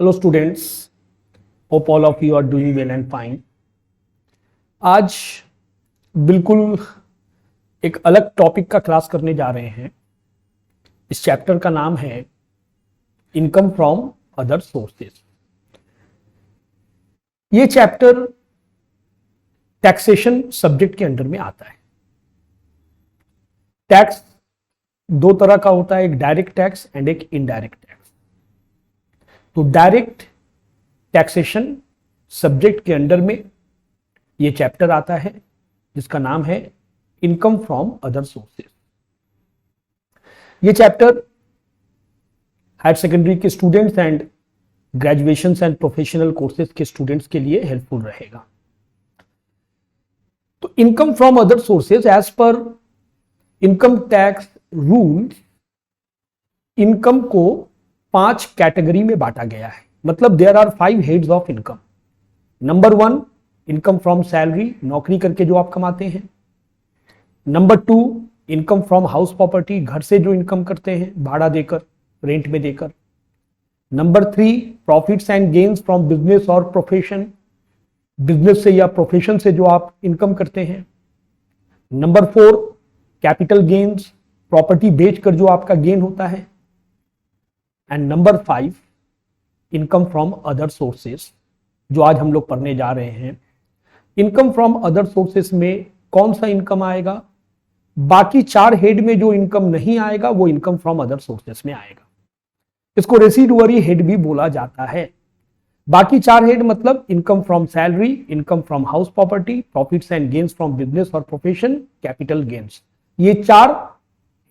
Hello students, hope all of you are doing well and fine. आज बिल्कुल एक अलग टॉपिक का क्लास करने जा रहे हैं। इस चैप्टर का नाम है इनकम फ्रॉम अदर सोर्सेस। ये चैप्टर टैक्सेशन सब्जेक्ट के अंडर में आता है। टैक्स दो तरह का होता है, एक डायरेक्ट टैक्स एंड एक इनडायरेक्ट टैक्स। तो डायरेक्ट टैक्सेशन सब्जेक्ट के अंडर में ये चैप्टर आता है जिसका नाम है इनकम फ्रॉम अदर सोर्सेस। ये चैप्टर हायर सेकेंडरी के students and graduation and professional courses के स्टूडेंट्स के लिए हेल्पफुल रहेगा। तो income from other sources, as per income tax rules, income को 5 कैटेगरी में बांटा गया है। मतलब there are 5 heads of income. Number 1 income from salary, नौकरी करके जो आप कमाते हैं। Number 2 income from house property, घर से जो इनकम करते हैं, भाड़ा देकर, रेंट में देकर। Number 3 profits and gains from business और प्रोफेशन, बिजनेस से या प्रोफेशन से जो आप इनकम करते हैं। नंबर 4 कैपिटल गेन्स, प्रॉपर्टी बेचकर जो आपका गेन होता है। And number 5 income from other sources, जो आज हम लोग पढ़ने जा रहे हैं। इनकम फ्रॉम अदर सोर्सेस में कौन सा इनकम आएगा? बाकी 4 हेड में जो इनकम नहीं आएगा वो इनकम फ्रॉम अदर सोर्सेस में आएगा। इसको रेसिडुअरी हेड भी बोला जाता है। बाकी 4 हेड मतलब income from salary, income from house property, profits and gains from business और प्रोफेशन, कैपिटल गेन्स। ये 4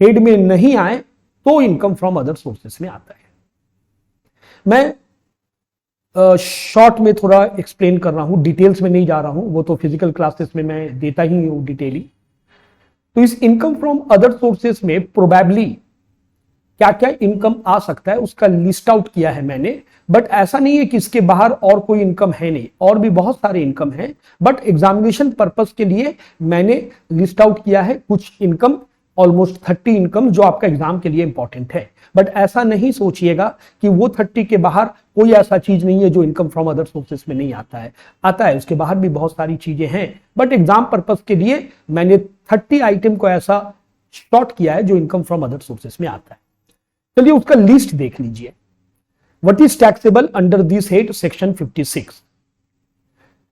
हेड में नहीं आए तो इनकम फ्रॉम अदर सोर्सेस में आता है। मैं शॉर्ट में थोड़ा एक्सप्लेन कर रहा हूं, डिटेल्स में नहीं जा रहा हूं, वो तो फिजिकल क्लासेस में मैं देता ही हूं डिटेली। तो इस इनकम फ्रॉम अदर सोर्सेस में प्रोबेबली क्या क्या इनकम आ सकता है उसका लिस्ट आउट किया है मैंने। बट ऐसा नहीं है कि इसके बाहर और कोई इनकम है नहीं, और भी बहुत सारे इनकम है। बट एग्जामिनेशन पर्पस के लिए मैंने लिस्ट आउट किया है कुछ इनकम, ऑलमोस्ट 30 इनकम, जो आपका एग्जाम के लिए इंपॉर्टेंट है। बट ऐसा नहीं सोचिएगा कि वो 30 के बाहर कोई ऐसा चीज नहीं है जो इनकम फ्रॉम अदर सोर्सेस में नहीं आता है। आता है, उसके बाहर भी बहुत सारी चीजें हैं। बट एग्जाम पर्पस के लिए मैंने 30 आइटम को ऐसा शॉर्ट किया है जो इनकम फ्रॉम अदर सोर्सेस में आता है। चलिए उसका लिस्ट देख लीजिए। What is taxable under this head, section 56।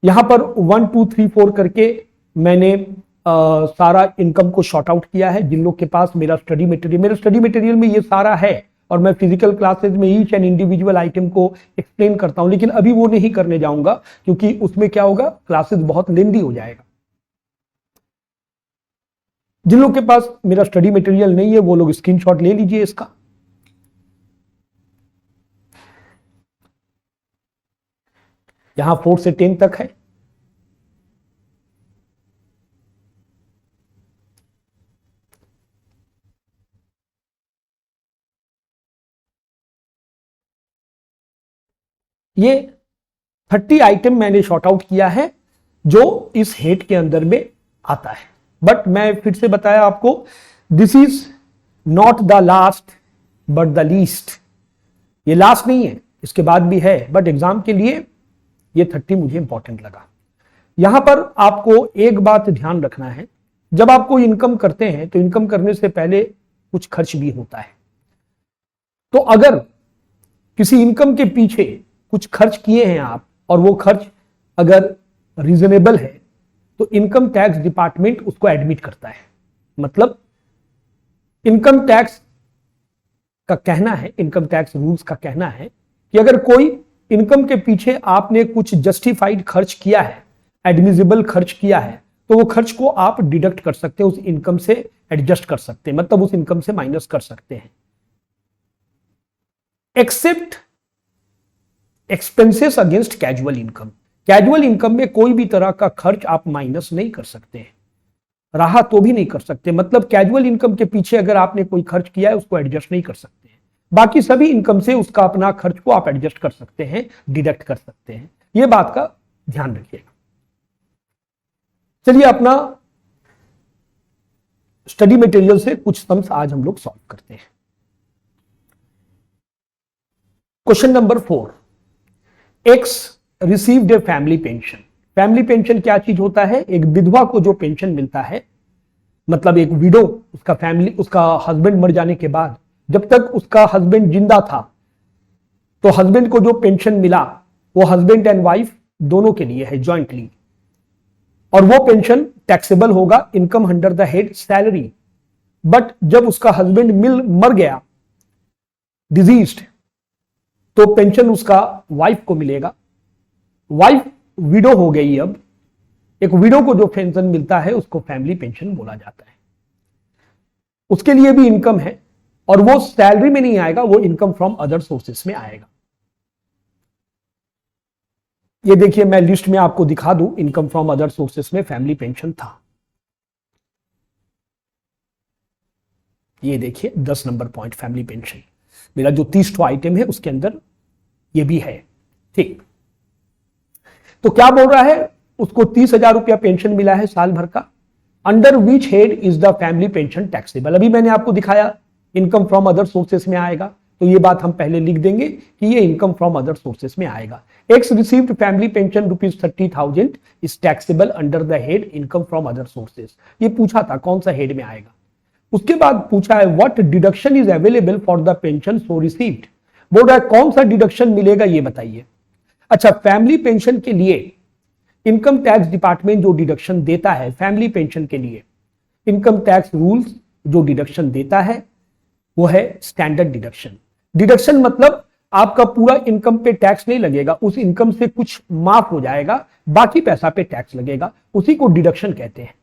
यहां पर 1 2 3 4 करके मैंने सारा इनकम को शॉर्ट आउट किया है। जिन लोग के पास मेरा स्टडी मटेरियल में ये सारा है, और मैं फिजिकल क्लासेस में ईच एंड इंडिविजुअल आइटम को एक्सप्लेन करता हूं, लेकिन अभी वो नहीं करने जाऊंगा क्योंकि उसमें क्या होगा, क्लासेस बहुत लेंदी हो जाएगा। जिन लोग के पास मेरा स्टडी मटेरियल नहीं है वो लोग स्क्रीनशॉट ले लीजिए इसका। यहां 4 से 10 तक है। ये 30 आइटम मैंने शॉर्ट आउट किया है जो इस हेड के अंदर में आता है। बट मैं फिर से बताया आपको, this is not the last but the least. ये लास्ट नहीं है, इसके बाद भी है, बट एग्जाम के लिए ये 30 मुझे इंपॉर्टेंट लगा। यहां पर आपको एक बात ध्यान रखना है, जब आपको इनकम करते हैं तो इनकम करने से पहले कुछ खर्च भी होता है। तो अगर किसी इनकम के पीछे कुछ खर्च किए हैं आप, और वो खर्च अगर रीजनेबल है, तो इनकम टैक्स डिपार्टमेंट उसको एडमिट करता है। मतलब इनकम टैक्स का कहना है, इनकम टैक्स रूल्स का कहना है कि अगर कोई इनकम के पीछे आपने कुछ जस्टिफाइड खर्च किया है, एडमिजिबल खर्च किया है, तो वो खर्च को आप डिडक्ट कर सकते हैं, उस इनकम से एडजस्ट कर सकते हैं, मतलब उस इनकम से माइनस कर सकते हैं। Except expenses against casual income. Casual income में कोई भी तरह का खर्च आप माइनस नहीं कर सकते हैं, रहा तो भी नहीं कर सकते। मतलब कैजुअल इनकम के पीछे अगर आपने कोई खर्च किया है उसको एडजस्ट नहीं कर सकते हैं। बाकी सभी इनकम से उसका अपना खर्च को आप एडजस्ट कर सकते हैं, डिडक्ट कर सकते हैं। यह बात का ध्यान रखिएगा। चलिए अपना स्टडी मटेरियल से कुछ सम्स आज हम लोग सॉल्व करते हैं। Question number 4, x received a family pension. Family pension क्या चीज होता है? एक विधवा को जो पेंशन मिलता है, मतलब एक विडो, उसका हस्बैंड मर जाने के बाद, जब तक उसका हस्बैंड जिंदा था तो हस्बैंड को जो पेंशन मिला वो हस्बैंड एंड वाइफ दोनों के लिए है, जॉइंटली, और वो पेंशन टैक्सेबल होगा income under the head salary. But जब उसका हस्बैंड मर गया, डिजीज्ड, तो पेंशन उसका वाइफ को मिलेगा। वाइफ विडो हो गई, अब एक विडो को जो पेंशन मिलता है उसको फैमिली पेंशन बोला जाता है। उसके लिए भी इनकम है, और वो सैलरी में नहीं आएगा, वो इनकम फ्रॉम अदर सोर्सेस में आएगा। ये देखिए, मैं लिस्ट में आपको दिखा दूं, इनकम फ्रॉम अदर सोर्सेस में फैमिली पेंशन था। ये देखिए 10 नंबर पॉइंट, फैमिली पेंशन। मेरा जो 30 आइटम है उसके अंदर ये भी है। ठीक, तो क्या बोल रहा है? उसको 30,000 रुपया पेंशन मिला है साल भर का। Under which head is the family pension taxable? अभी मैंने आपको दिखाया इनकम फ्रॉम अदर सोर्सेस में आएगा, तो ये बात हम पहले लिख देंगे कि ये इनकम फ्रॉम अदर सोर्सेस में आएगा। X received family pension ₹30,000 is taxable under the head income from other sources. ये पूछा था कौन सा हेड में आएगा। उसके बाद पूछा है what deduction is available for the pension so received. बोल रहा है कौन सा डिडक्शन मिलेगा ये बताइए। अच्छा, फैमिली पेंशन के लिए इनकम टैक्स डिपार्टमेंट जो डिडक्शन देता है, फैमिली पेंशन के लिए इनकम टैक्स रूल्स जो डिडक्शन देता है वो है स्टैंडर्ड डिडक्शन। डिडक्शन मतलब आपका पूरा इनकम पे टैक्स नहीं लगेगा, उस इनकम से कुछ माफ हो जाएगा, बाकी पैसा पे टैक्स लगेगा, उसी को डिडक्शन कहते हैं।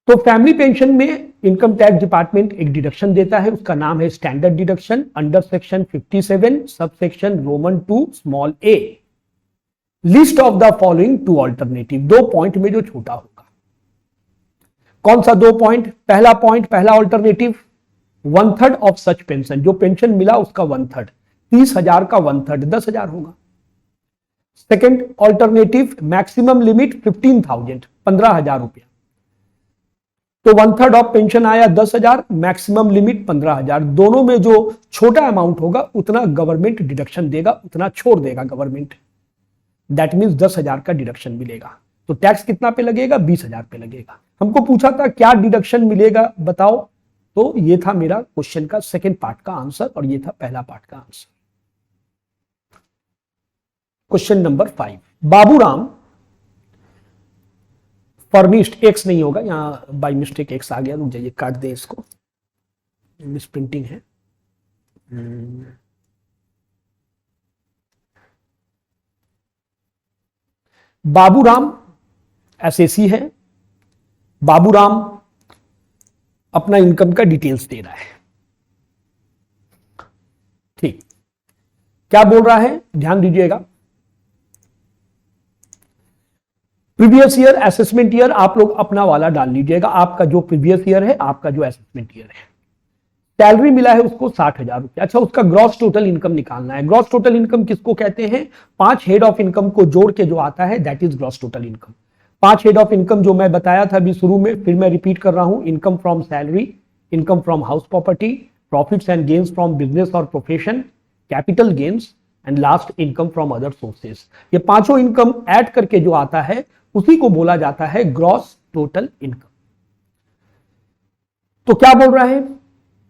तो फैमिली पेंशन में इनकम टैक्स डिपार्टमेंट एक डिडक्शन देता है, उसका नाम है standard deduction under section 57 sub section Roman 2 small a। List of the following 2 alternative. 2 point में जो छोटा होगा, कौन सा 2 पॉइंट? पहला पॉइंट, पहला अल्टरनेटिव 1/3 ऑफ सच पेंशन, जो पेंशन मिला उसका 1/3, 30,000 का 1/3 10,000 होगा। सेकेंड अल्टरनेटिव मैक्सिमम लिमिट 15,000, 15,000 रुपया, तो 1/3 ऑफ पेंशन आया 10,000, मैक्सिमम लिमिट 15,000। दोनों में जो छोटा अमाउंट होगा उतना गवर्नमेंट डिडक्शन देगा, उतना छोड़ देगा गवर्नमेंट। दैट मीन्स 10,000 का डिडक्शन मिलेगा। तो टैक्स कितना पे लगेगा? 20,000 पे लगेगा। हमको पूछा था क्या डिडक्शन मिलेगा बताओ, तो ये था मेरा क्वेश्चन का सेकेंड पार्ट का आंसर, और ये था पहला पार्ट का answer. Question number 5, Baburam furnished, x नहीं होगा, यहां बाय मिस्टेक एक्स आ गया, रुक जाइए काट दे इसको, मिस प्रिंटिंग है। बाबूराम एसएसी है, बाबूराम अपना इनकम का डिटेल्स दे रहा है। ठीक, क्या बोल रहा है ध्यान दीजिएगा। प्रीवियस ईयर असेसमेंट ईयर आप लोग अपना वाला डाल लीजिएगा, आपका जो प्रीवियस ईयर है, आपका जो असेसमेंट ईयर है। सैलरी मिला है उसको 60,000 रुपया। अच्छा, उसका ग्रॉस टोटल इनकम निकालना है। ग्रॉस टोटल इनकम किसको कहते हैं? 5 हेड ऑफ इनकम को जोड़ के जो आता है that is gross total income. 5 head of income जो मैं बताया था अभी शुरू में, फिर मैं रिपीट कर रहा हूं। Income from salary, income from house property, profits and gains from business और profession, capital gains, and last income from other sources. ये पांचों इनकम ऐड करके जो आता है उसी को बोला जाता है ग्रॉस टोटल इनकम। तो क्या बोल रहा है?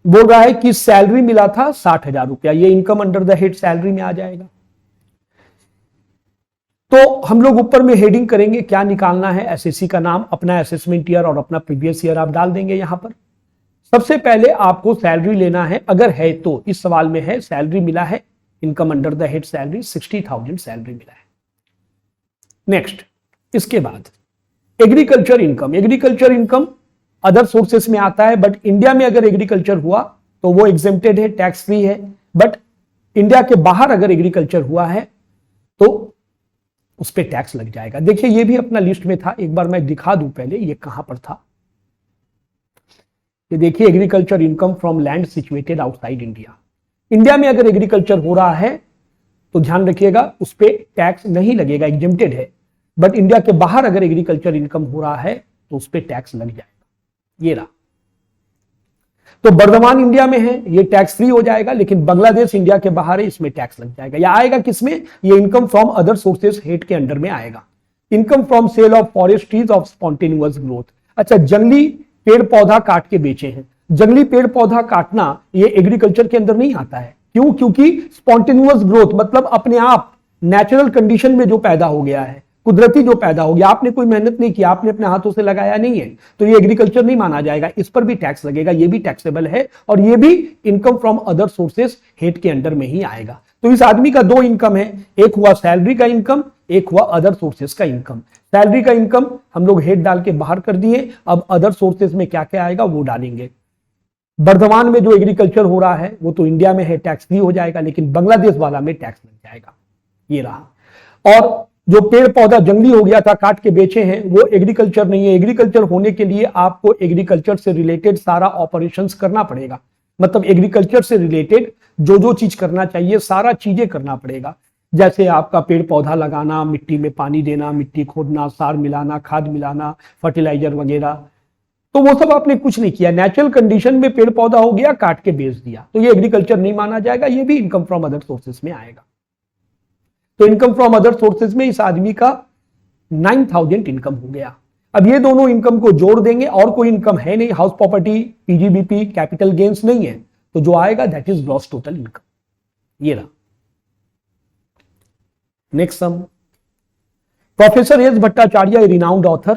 बोल रहा है कि सैलरी मिला था 60,000 रुपया, ये income under the head salary में आ जाएगा। तो हम लोग ऊपर में हेडिंग करेंगे, क्या निकालना है, एसएससी का नाम, अपना असेसमेंट ईयर और अपना प्रीवियस ईयर आप डाल देंगे यहां पर। सबसे पहले आपको सैलरी लेना है, अगर है तो। इस सवाल में है सैलरी मिला है, income under the head salary 60,000 salary मिला है। नेक्स्ट, इसके बाद agriculture income. Agriculture income other sources में आता है, बट इंडिया में अगर एग्रीकल्चर हुआ तो वो एग्जेम्प्टेड है, टैक्स फ्री है। बट इंडिया के बाहर अगर एग्रीकल्चर हुआ है तो उस पर टैक्स लग जाएगा। देखिए ये भी अपना लिस्ट में था, एक बार मैं दिखा दूं पहले ये कहां पर था। ये देखिए agriculture income from land situated outside India. India में अगर एग्रीकल्चर हो रहा है तो ध्यान रखिएगा उस पर टैक्स नहीं लगेगा, एग्जेम्प्टेड है। बट इंडिया के बाहर अगर एग्रीकल्चर इनकम हो रहा है तो उस पर टैक्स लग जाएगा। ये रहा। तो बर्धमान इंडिया में है, ये टैक्स फ्री हो जाएगा, लेकिन बांग्लादेश इंडिया के बाहर है, इसमें टैक्स लग जाएगा। या आएगा किसमें, ये income from other sources head के अंडर में आएगा। Income from sale of forest trees of spontaneous growth. अच्छा, जंगली पेड़ पौधा काट के बेचे हैं। जंगली पेड़ पौधा काटना ये एग्रीकल्चर के अंदर नहीं आता है। क्यों? क्योंकि स्पॉन्टेनियस ग्रोथ मतलब अपने आप नेचुरल कंडीशन में जो पैदा हो गया है, कुदरती जो पैदा हो गया, आपने कोई मेहनत नहीं की, आपने अपने हाथों से लगाया नहीं है, तो ये एग्रीकल्चर नहीं माना जाएगा। इस पर भी टैक्स लगेगा, ये भी टैक्सेबल है, और ये भी income from other sources head के अंडर में ही आएगा। तो इस आदमी का दो इनकम है, एक हुआ सैलरी का इनकम, एक हुआ अदर सोर्सेस का इनकम। सैलरी का इनकम हम लोग हेड डाल के बाहर कर दिए, अब अदर सोर्सेस में क्या क्या आएगा वो डालेंगे। वर्धमान में जो एग्रीकल्चर हो रहा है वो तो इंडिया में है, टैक्स फ्री हो जाएगा, लेकिन बांग्लादेश वाला में टैक्स लग जाएगा। ये रहा। और जो पेड़ पौधा जंगली हो गया था, काट के बेचे हैं, वो एग्रीकल्चर नहीं है। एग्रीकल्चर होने के लिए आपको एग्रीकल्चर से रिलेटेड सारा ऑपरेशंस करना पड़ेगा। मतलब एग्रीकल्चर से रिलेटेड जो जो चीज करना चाहिए सारा चीजें करना पड़ेगा। जैसे आपका पेड़ पौधा लगाना, मिट्टी में पानी देना, मिट्टी खोदना, सार मिलाना, खाद मिलाना, फर्टिलाइजर वगैरह, तो वो सब आपने कुछ नहीं किया। नेचुरल कंडीशन में पेड़ पौधा हो गया, काट के बेच दिया, तो ये एग्रीकल्चर नहीं माना जाएगा। ये भी इनकम फ्रॉम अदर सोर्सेस में आएगा। तो इनकम फ्रॉम अदर सोर्सेज में इस आदमी का 9,000 इनकम हो गया। अब ये दोनों इनकम को जोड़ देंगे, और कोई इनकम है नहीं, house property, PGBP, capital gains नहीं है, तो जो आएगा that is gross total income. ये रहा। Next sum. Professor S Bhattacharya, renowned author.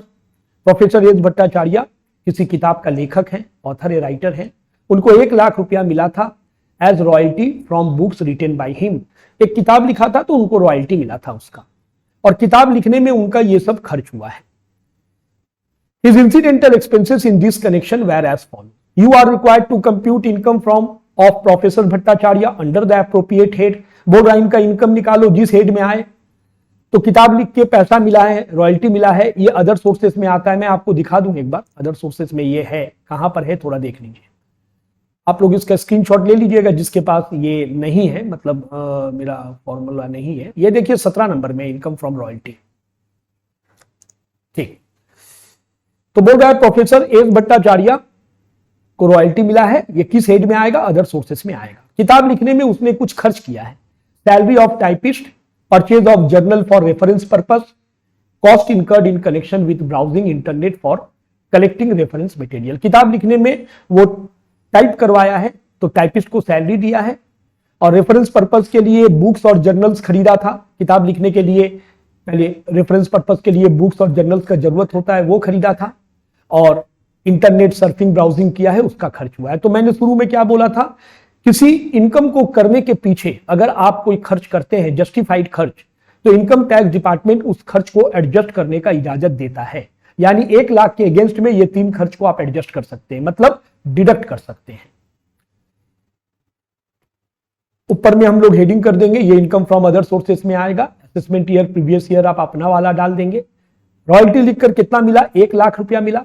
Professor S Bhattacharya किसी किताब का लेखक है, ऑथर है, राइटर है। उनको 1 लाख रुपया मिला था as royalty from books written by him. एक किताब लिखा था तो उनको रॉयल्टी मिला था उसका, और किताब लिखने में उनका ये सब खर्च हुआ है। His incidental expenses in this connection were as follows. You are required to compute income from of Professor Bhattacharya under the appropriate head. बोल रहा है इनका इनकम निकालो जिस हेड में आए। तो किताब लिख के पैसा मिला है, रॉयल्टी मिला है, ये अदर सोर्सेस में आता है। मैं आपको दिखा दूं एक बार, अदर सोर्सेस में ये है, कहां पर है थोड़ा देख लीजिए। आप लोग इसका स्क्रीनशॉट ले लीजिएगा जिसके पास ये नहीं है, मतलब मेरा फॉर्मूला नहीं है। ये देखिए 17 नंबर में इनकम फ्रॉम रॉयल्टी। ठीक, तो बोल रहा है प्रोफेसर एस भट्टाचार्य को रॉयल्टी मिला है, ये किस हेड में आएगा, अदर सोर्सेस में आएगा। किताब लिखने में उसने कुछ खर्च किया है। Salary of typist, purchase of journal for reference purpose, cost incurred in connection with browsing internet for collecting reference material. किताब लिखने में वो टाइप करवाया है तो टाइपिस्ट को सैलरी दिया है, और रेफरेंस पर्पस के लिए बुक्स और जर्नल्स खरीदा था। किताब लिखने के लिए पहले रेफरेंस पर्पस के लिए बुक्स और जर्नल्स का जरूरत होता है, वो खरीदा था, और इंटरनेट सर्फिंग ब्राउजिंग किया है, उसका खर्च हुआ है। तो मैंने शुरू में क्या बोला था, किसी इनकम को करने के पीछे अगर आप कोई खर्च करते हैं, जस्टिफाइड खर्च, तो इनकम टैक्स डिपार्टमेंट उस खर्च को एडजस्ट करने का इजाजत देता है। यानी 1 लाख के अगेंस्ट में ये 3 खर्च को आप एडजस्ट कर सकते हैं, मतलब डिडक्ट कर सकते हैं। ऊपर में हम लोग हेडिंग कर देंगे, ये इनकम फ्रॉम अदर सोर्सेस में आएगा। असेसमेंट ईयर, प्रीवियस ईयर आप अपना वाला डाल देंगे। रॉयल्टी लिखकर कितना मिला, 1 लाख रुपया मिला।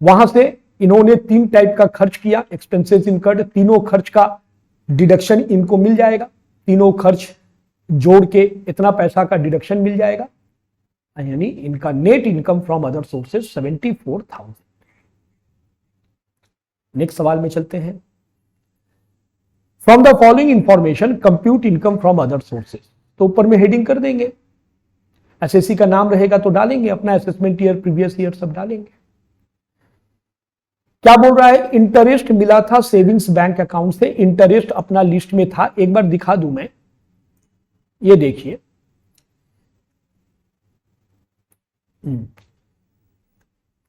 वहां से इन्होंने 3 टाइप का खर्च किया, एक्सपेंसेस इनकर्ड, तीनों खर्च का डिडक्शन इनको मिल जाएगा। तीनों खर्च जोड़ के इतना पैसा का डिडक्शन मिल जाएगा, यानी इनका net income from other sources 74,000। Next सवाल में चलते हैं। From the following information compute income from other sources. तो ऊपर में हेडिंग कर देंगे, एसएससी का नाम रहेगा तो डालेंगे, अपना असेसमेंट ईयर, प्रीवियस ईयर सब डालेंगे। क्या बोल रहा है, इंटरेस्ट मिला था सेविंग्स बैंक अकाउंट से। इंटरेस्ट अपना लिस्ट में था, एक बार दिखा दूं मैं, ये देखिए,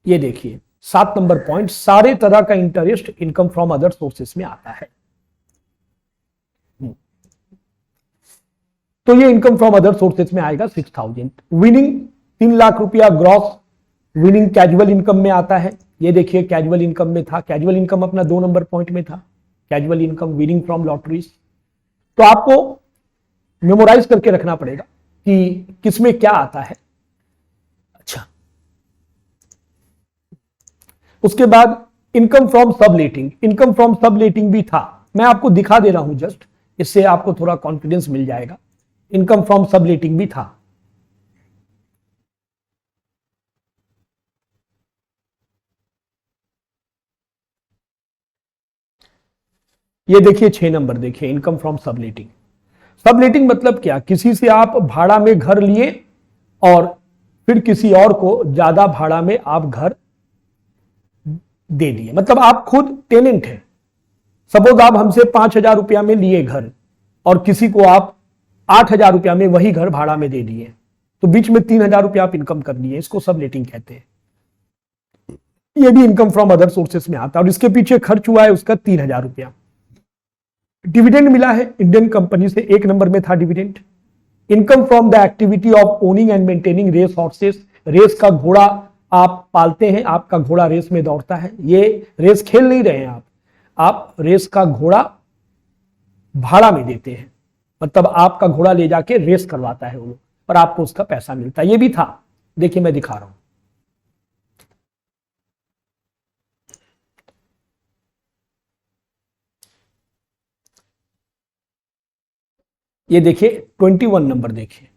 ये देखिए 7 नंबर पॉइंट, सारे तरह का interest income from other sources में आता है। तो ये इनकम फ्रॉम अदर सोर्सेस में आएगा 6,000। विनिंग 3 लाख रुपया ग्रॉस विनिंग कैजुअल इनकम में आता है। ये देखिए कैजुअल इनकम में था, कैजुअल इनकम अपना 2 नंबर पॉइंट में था, casual income winning from lotteries. तो आपको मेमोराइज करके रखना पड़ेगा कि किसमें क्या आता है। अच्छा, उसके बाद income from subletting, income from subletting भी था, मैं आपको दिखा दे रहा हूं जस्ट, इससे आपको थोड़ा कॉन्फिडेंस मिल जाएगा। इनकम फ्रॉम सबलेटिंग भी था। ये देखिए 6 नंबर, देखिए इनकम फ्रॉम सबलेटिंग। सबलेटिंग मतलब क्या, किसी से आप भाड़ा में घर लिए और फिर किसी और को ज्यादा भाड़ा में आप घर दे दिए, मतलब आप खुद टेनेंट हैं। सपोज आप हमसे 5,000 रुपया में लिए घर और किसी को आप 8,000 रुपया में वही घर भाड़ा में दे दिए, तो बीच में 3,000 रुपया आप इनकम कर लिए, इसको सबलेटिंग कहते हैं। ये भी इनकम फ्रॉम अदर सोर्सेस में आता है और इसके पीछे खर्च हुआ है उसका 3,000 रुपया। डिविडेंड मिला है इंडियन कंपनी से, 1 नंबर में था dividend. Income from the activity of owning and maintaining race horses, race का घोड़ा आप पालते हैं, आपका घोड़ा रेस में दौड़ता है। ये रेस खेल नहीं रहे हैं आप रेस का घोड़ा भाड़ा में देते हैं, मतलब आपका घोड़ा ले जाके रेस करवाता है वो, और आपको उसका पैसा मिलता है। ये भी था, देखिए मैं दिखा रहा हूं। ये देखिए 21 नंबर, देखिए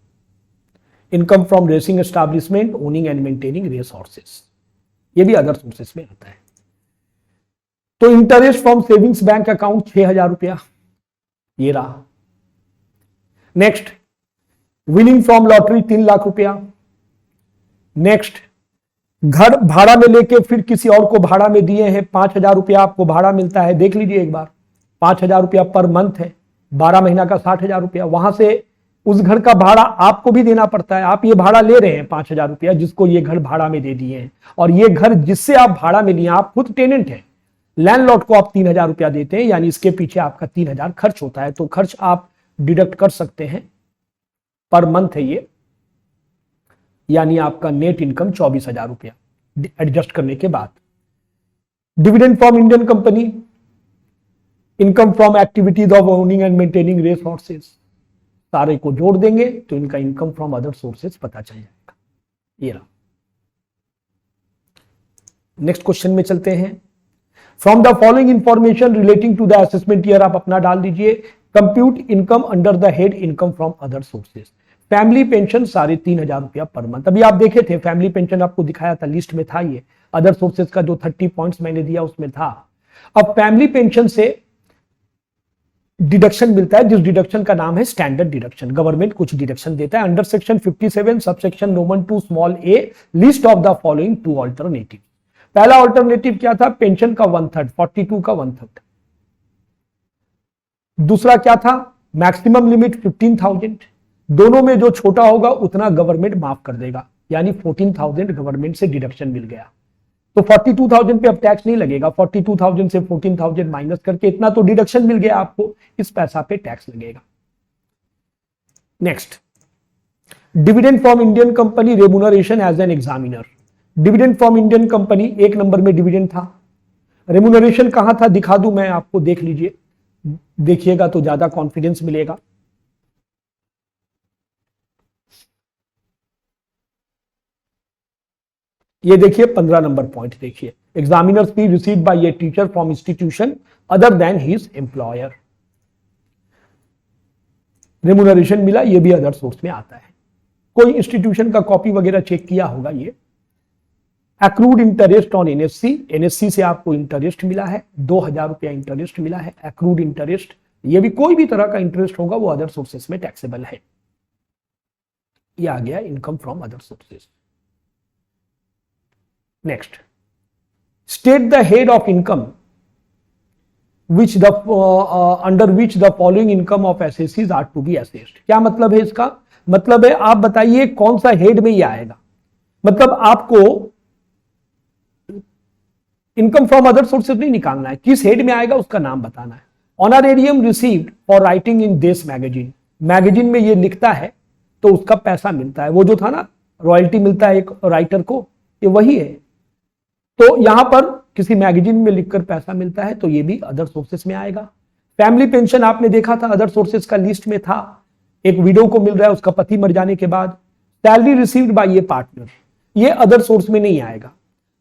income from racing establishment owning and maintaining race horses, ये भी अदर सोर्सेस में आता है। तो interest from savings bank account 6,000 रुपया, ये रहा। Next, winning from lottery 3 lakh रुपया। नेक्स्ट, घर भाड़ा में लेके फिर किसी और को भाड़ा में दिए हैं, 5,000 रुपया आपको भाड़ा मिलता है। देख लीजिए एक बार, 5,000 रुपया पर मंथ है, 12 महीना का 60,000 रुपया। वहां से उस घर का भाड़ा आपको भी देना पड़ता है। आप ये भाड़ा ले रहे हैं 5,000 रुपया, जिसको ये घर भाड़ा में दे दिए हैं, और ये घर जिससे आप भाड़ा में लिए, आप खुद टेनेंट हैं। लैंडलॉर्ड को आप 3,000 रुपया देते हैं, यानी इसके पीछे आपका 3,000 खर्च होता है। तो खर्च आप डिडक्ट कर सकते हैं, पर मंथ है ये, यानी आपका नेट इनकम 24,000 रुपया एडजस्ट करने के बाद। Dividend from Indian company, income from activities of owning and maintaining race horses, सारे को जोड़ देंगे तो इनका इनकम फ्रॉम अदर सोर्सेस पता चल जाएगा। ये रहा। नेक्स्ट क्वेश्चन में चलते हैं। From the following information relating to the assessment year, आप अपना डाल दीजिए। Compute income under the head income from other sources. Family pension 3,500 रुपया पर मंथ, अभी आप देखे थे फैमिली पेंशन, आपको दिखाया था, लिस्ट में था ये। अदर सोर्सेस का जो 30 पॉइंट्स मैंने दिया उसमें था। अब फैमिली पेंशन से डिडक्शन मिलता है, जिस डिडक्शन का नाम है स्टैंडर्ड डिडक्शन। गवर्नमेंट कुछ डिडक्शन देता है under section 57 subsection Roman 2 small A, list of the following 2 alternative. पहला ऑल्टरनेटिव क्या था, पेंशन का 1/3, 42 का 1/3। दूसरा क्या था, मैक्सिमम लिमिट 15,000। दोनों में जो छोटा होगा उतना गवर्नमेंट माफ कर देगा, यानी 14,000 गवर्नमेंट से डिडक्शन मिल गया। तो 42,000 पे अब टैक्स नहीं लगेगा, 42,000 से 14,000 माइनस करके इतना तो डिडक्शन मिल गया आपको, इस पैसा पे टैक्स लगेगा। Next, dividend from Indian company remuneration as an examiner. Dividend from Indian company 1 number में डिविडेंड था। रेम्यूनरेशन कहां था दिखा दूं मैं आपको, देख लीजिए, देखिएगा तो ज्यादा कॉन्फिडेंस मिलेगा। ये देखिए 15 नंबर पॉइंट, देखिए examiners fee received by a teacher from institution other than his employer. Remuneration मिला, ये भी अदर सोर्स में आता है। कोई इंस्टीट्यूशन का कॉपी वगैरह चेक किया होगा ये। Accrued interest on NSC, NSC से आपको इंटरेस्ट मिला है, 2,000 रुपया इंटरेस्ट मिला है, एक्रूड इंटरेस्ट। ये भी कोई भी तरह का इंटरेस्ट होगा वो अदर सोर्सेस में टैक्सेबल है। ये आ गया income from other sources. Next, state the head of income which the under which the following income of assessees are to be assessed. क्या मतलब है इसका, मतलब है आप बताइए कौन सा हेड में ये आएगा। मतलब आपको इनकम फ्रॉम अदर सोर्सेज नहीं निकालना है, किस हेड में आएगा उसका नाम बताना है। Honorarium received for writing in देश मैगजीन, मैगजीन में ये लिखता है तो उसका पैसा मिलता है। वो जो था ना, रॉयल्टी मिलता है एक राइटर को, ये वही है। तो यहां पर किसी मैगजीन में लिखकर पैसा मिलता है, तो ये भी अदर सोर्सेस में आएगा। फैमिली पेंशन आपने देखा था, अदर सोर्सेस का लिस्ट में था। एक विडो को मिल रहा है उसका पति मर जाने के बाद। सैलरी रिसीव्ड बाय ये पार्टनर, ये अदर सोर्स में नहीं आएगा।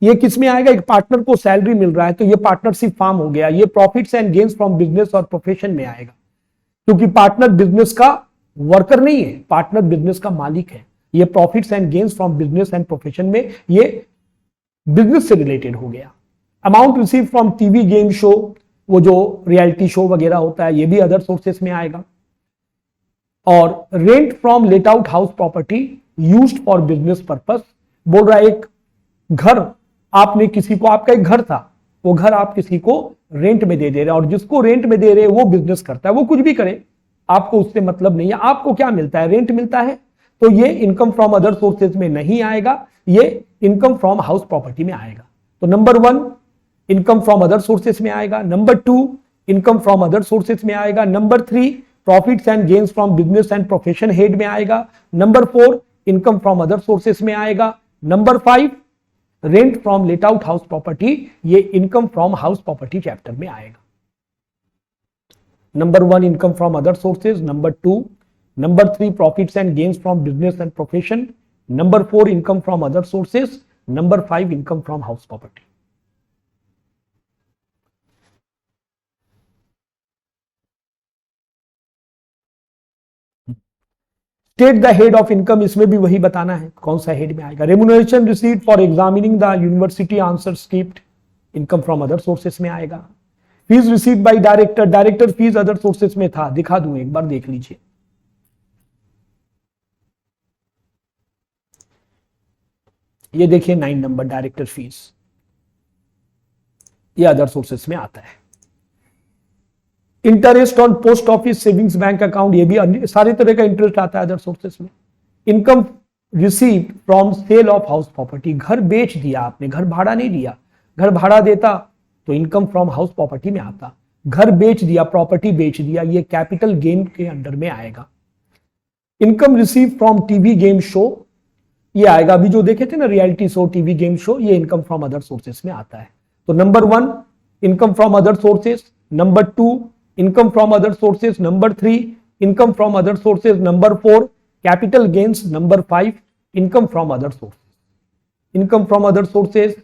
ये किस में आएगा, एक पार्टनर को सैलरी मिल रहा है तो ये पार्टनरशिप फार्म हो गया। ये profits and gains from business और प्रोफेशन में आएगा, क्योंकि पार्टनर बिजनेस का वर्कर नहीं है, पार्टनर बिजनेस का मालिक है। ये profits and gains from business and profession में ये बिजनेस से रिलेटेड हो गया। Amount receive from TV game show, वो जो रियलिटी शो वगैरह होता है ये भी अदर सोर्सेस में आएगा। और rent from let out house property used for business purpose, बोल रहा है एक घर आपने किसी को, आपका एक घर था, वो घर आप किसी को रेंट में दे रहे हैं और जिसको रेंट में दे रहे हैं वो बिजनेस करता है, वो कुछ भी करे, आपको उससे मतलब नहीं है, आपको क्या मिलता है, रेंट मिलता है, तो ये इनकम फ्रॉम अदर सोर्सेज में नहीं आएगा, ये इनकम फ्रॉम हाउस प्रॉपर्टी में आएगा। तो number 1 income from other sources में आएगा, number 2 income from other sources में आएगा, number 3 profits and gains from business and profession head में आएगा, number 4 income from other sources में आएगा, number 5 rent from let out house property, ये income from house property chapter में आएगा। Number 1 income from other sources, number 2 number 3 profits and gains from business and profession, number 4 income from other sources, number 5 income from house property. State the head of income, इसमें भी वही बताना है कौन सा head में आएगा। Remuneration received for examining the university answer script, income from other sources में आएगा। Fees received by director, director fees other sources में था, दिखा दूं एक बार देख लीजिए। ये देखिए 9 नंबर डायरेक्टर फीस, ये अदर सोर्सेस में आता है। Interest on post office savings bank account, ये भी सारे तरह का इंटरेस्ट आता है अदर सोर्सेस में। Income received from sale of house property, घर बेच दिया आपने, घर भाड़ा नहीं दिया, घर भाड़ा देता तो इनकम फ्रॉम हाउस प्रॉपर्टी में आता, घर बेच दिया, प्रॉपर्टी बेच दिया, ये कैपिटल गेन के अंडर में आएगा। Income receive from TV game show, ये आएगा, अभी जो देखे थे ना reality show, TV game show, ये इनकम फ्रॉम अदर सोर्सेस में आता है। तो number 1 income from other sources, number 2 income from other sources, number 3 income from other sources, number 4 capital gains, number 5 income from other sources. Income from other sources,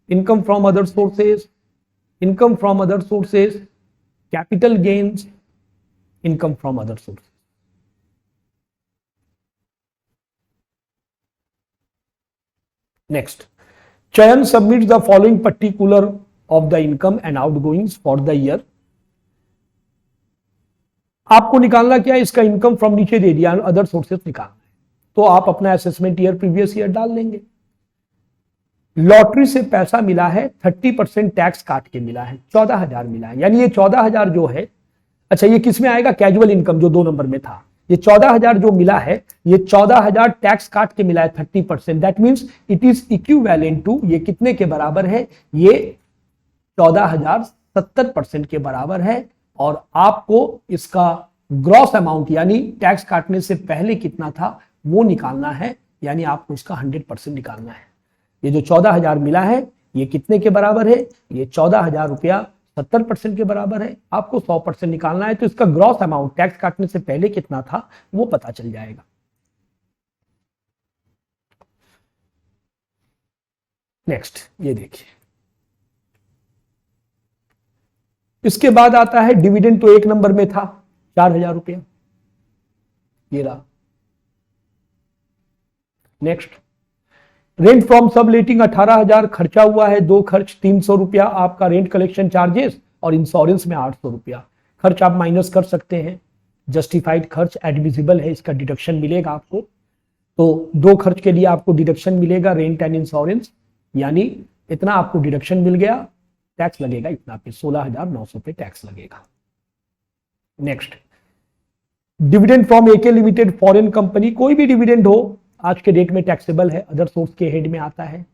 income from other sources, income from other sources, capital gains, income from other sources. Next, Chayan submits the following particular of the income and outgoings for the year. आपको निकालना क्या है, इसका income from नीचे दे दिया, other sources निकालना है, तो आप अपना असेसमेंट ईयर प्रीवियस ईयर डाल लेंगे। लॉटरी से पैसा मिला है, 30% टैक्स काट के मिला है, 14,000 मिला है, यानी ये 14,000 जो है, अच्छा ये किस में आएगा, कैजुअल इनकम जो 2 नंबर में था, ये 14,000 जो मिला है, ये 14,000 टैक्स काट के मिला है 30%, that means it is equivalent to, ये कितने के बराबर है, ये 14,000 70% के बराबर है। और आपको इसका ग्रॉस अमाउंट यानी टैक्स काटने से पहले कितना था वो निकालना है, यानी आपको इसका 100% निकालना है। ये जो 14,000 मिला है ये कितने के बराबर है, ये 14,000 रुपया 70% के बराबर है, आपको 100% निकालना है, तो इसका ग्रॉस अमाउंट टैक्स काटने से पहले कितना था वो पता चल जाएगा। नेक्स्ट ये देखिए, इसके बाद आता है डिविडेंड, तो 1 नंबर में था 4,000 रुपया, ये रहा। नेक्स्ट, रेंट फ्रॉम सब लेटिंग 18,000 खर्चा हुआ है, 2 खर्च 300 रुपया आपका रेंट कलेक्शन चार्जेस और इंश्योरेंस में 800 रुपया खर्च आप माइनस कर सकते हैं, जस्टिफाइड खर्च एडमिसिबल है, इसका डिडक्शन मिलेगा आपको। तो 2 खर्च के लिए आपको डिडक्शन मिलेगा, रेंट एंड इंश्योरेंस, यानी इतना आपको डिडक्शन मिल गया, टैक्स लगेगा इतना पे 16,900 पे टैक्स लगेगा। Next, dividend from AK limited foreign company, कोई भी डिविडेंड हो आज के डेट में टैक्सेबल है, अदर सोर्स के हेड में आता है,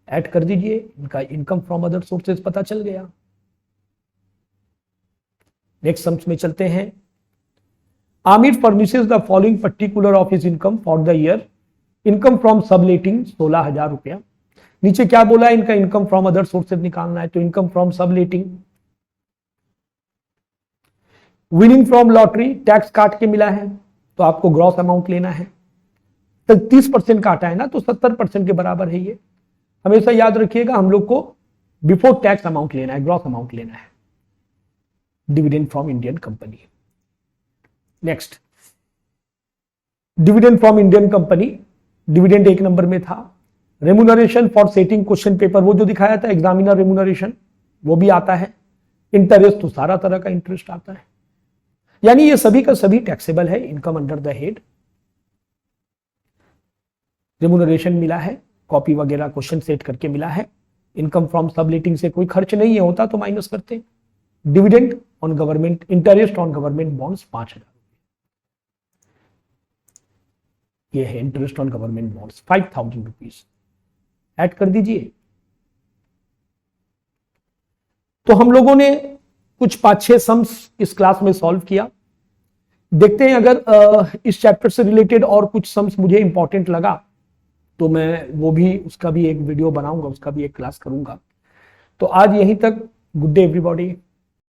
ऐड कर दीजिए, इनका इनकम फ्रॉम अदर सोर्सेज पता चल गया। नेक्स्ट सम्स में चलते हैं। Aamir furnishes the following particular of his income for the year, income from subletting 16,000 रुपया। नीचे क्या बोला है, इनका इनकम फ्रॉम अदर सोर्सेज निकालना है, तो income from subletting. Winning from lottery, tax काट के मिला है तो आपको ग्रॉस अमाउंट लेना है, तो 30% काटा है ना, तो 70% के बराबर है ये, हमेशा याद रखिएगा, हम लोग को बिफोर टैक्स अमाउंट लेना है, ग्रॉस अमाउंट लेना है। Dividend from Indian company. Next, dividend from Indian company, dividend 1 number में था। Remuneration for setting question paper, वो जो दिखाया था एग्जामिनर रेम्यूनरेशन, वो भी आता है। इंटरेस्ट तो सारा तरह का इंटरेस्ट आता है, यानी ये सभी का सभी टैक्सेबल है। Income under the head remuneration मिला है, कॉपी वगैरह क्वेश्चन सेट करके मिला है। इनकम फ्रॉम सबलेटिंग से कोई खर्च नहीं है, होता तो माइनस करते। Dividend on government, interest on government bonds 5,000, ये है interest on government bonds 5,000 rupees add कर दीजिए। तो हम लोगों ने कुछ 5-6 सम्स इस क्लास में सॉल्व किया। देखते हैं अगर इस चैप्टर से रिलेटेड और कुछ सम्स मुझे इंपॉर्टेंट लगा तो मैं वो भी, उसका भी एक वीडियो बनाऊंगा, उसका भी एक क्लास करूंगा। तो आज यहीं तक। Good day everybody.